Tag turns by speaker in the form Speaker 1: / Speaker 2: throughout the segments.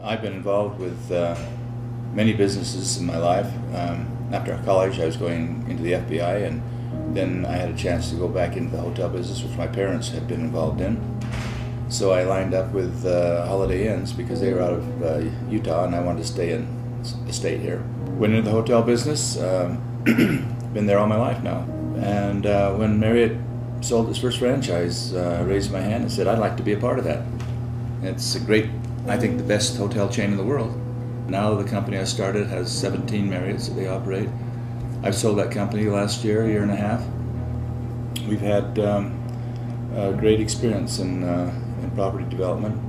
Speaker 1: I've been involved with many businesses in my life. After college, I was going into the FBI, and then I had a chance to go back into the hotel business, which my parents had been involved in. So I lined up with Holiday Inns because they were out of Utah, and I wanted to stay in the state here. Went into the hotel business, been there all my life now. And when Marriott sold its first franchise, I raised my hand and said, I'd like to be a part of that. It's a great, I think, the best hotel chain in the world. Now the company I started has 17 Marriotts that they operate. I've sold that company last year and a half. We've had a great experience in property development.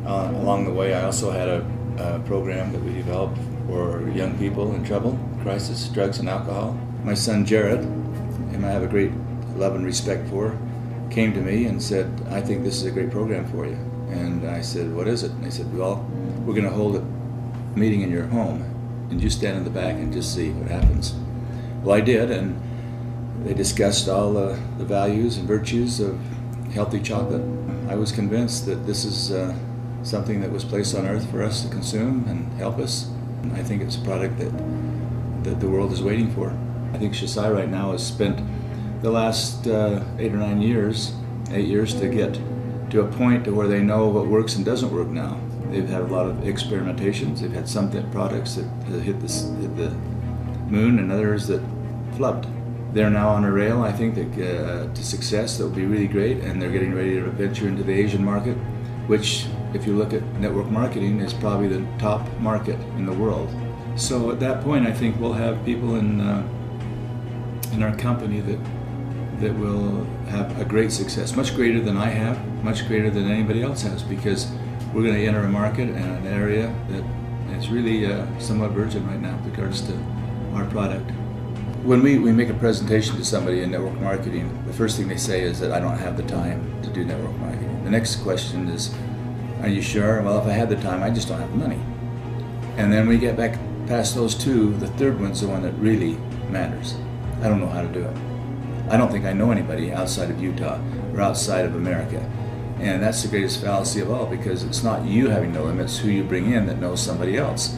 Speaker 1: Along the way, I also had a program that we developed for young people in trouble, crisis, drugs and alcohol. My son Jared, whom I have a great love and respect for, came to me and said, I think this is a great program for you. And I said, what is it? And they said, well, we're going to hold a meeting in your home, and you stand in the back and just see what happens. Well, I did, and they discussed all the values and virtues of healthy chocolate. I was convinced that this is something that was placed on earth for us to consume and help us. And I think it's a product that the world is waiting for. I think Xocai right now has spent the last 8 or 9 years, 8 years, to get to a point to where they know what works and doesn't work now. They've had a lot of experimentations. They've had some products that hit the moon and others that flubbed. They're now on a rail, I think, that, to success that will be really great, and they're getting ready to venture into the Asian market, which, if you look at network marketing, is probably the top market in the world. So at that point, I think we'll have people in our company that will have a great success, much greater than I have, much greater than anybody else has, because we're going to enter a market and an area that is really somewhat virgin right now with regards to our product. When we make a presentation to somebody in network marketing, the first thing they say is that I don't have the time to do network marketing. The next question is, are you sure? Well, if I had the time, I just don't have the money. And then we get back past those two, the third one's the one that really matters. I don't know how to do it. I don't think I know anybody outside of Utah or outside of America. And that's the greatest fallacy of all, because it's not you having no limits, who you bring in that knows somebody else.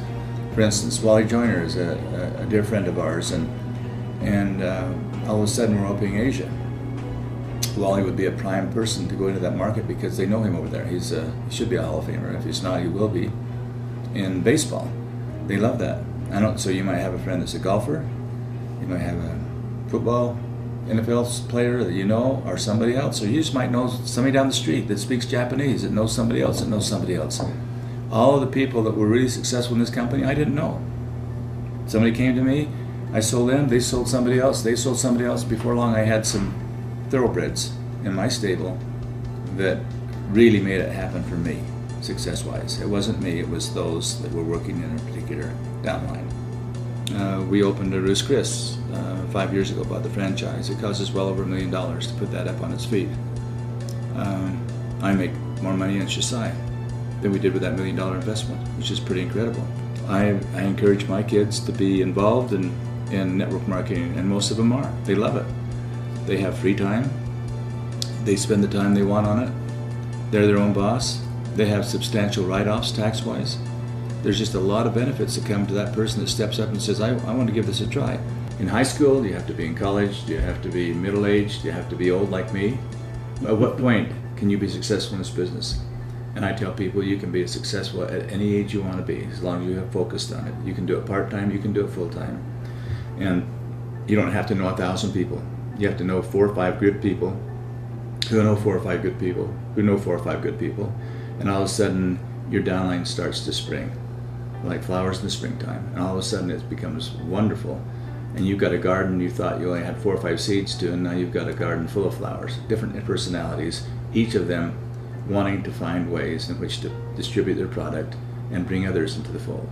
Speaker 1: For instance, Wally Joyner is a dear friend of ours, and all of a sudden we're opening Asia. Wally would be a prime person to go into that market because they know him over there. He should be a Hall of Famer. If he's not, he will be. In baseball, they love that. So you might have a friend that's a golfer, you might have a football NFL player that you know, or somebody else, or you just might know somebody down the street that speaks Japanese that knows somebody else that knows somebody else. All of the people that were really successful in this company, I didn't know. Somebody came to me, I sold them, they sold somebody else, they sold somebody else. Before long, I had some thoroughbreds in my stable that really made it happen for me, success-wise. It wasn't me, it was those that were working in a particular downline. We opened a Ruth's Chris 5 years ago, bought the franchise. It cost us well over $1 million to put that up on its feet. I make more money in Xocai than we did with that $1 million investment, which is pretty incredible. I encourage my kids to be involved in network marketing, and most of them are. They love it. They have free time. They spend the time they want on it. They're their own boss. They have substantial write-offs tax-wise. There's just a lot of benefits that come to that person that steps up and says, I want to give this a try. In high school, you have to be in college, you have to be middle-aged, you have to be old like me. At what point can you be successful in this business? And I tell people you can be successful at any age you want to be, as long as you have focused on it. You can do it part-time, you can do it full-time. And you don't have to know 1,000 people. You have to know 4 or 5 good people who know 4 or 5 good people, who know 4 or 5 good people. And all of a sudden, your downline starts to spring, like flowers in the springtime. And all of a sudden, it becomes wonderful. And you've got a garden you thought you only had 4 or 5 seeds to, and now you've got a garden full of flowers, different personalities, each of them wanting to find ways in which to distribute their product and bring others into the fold.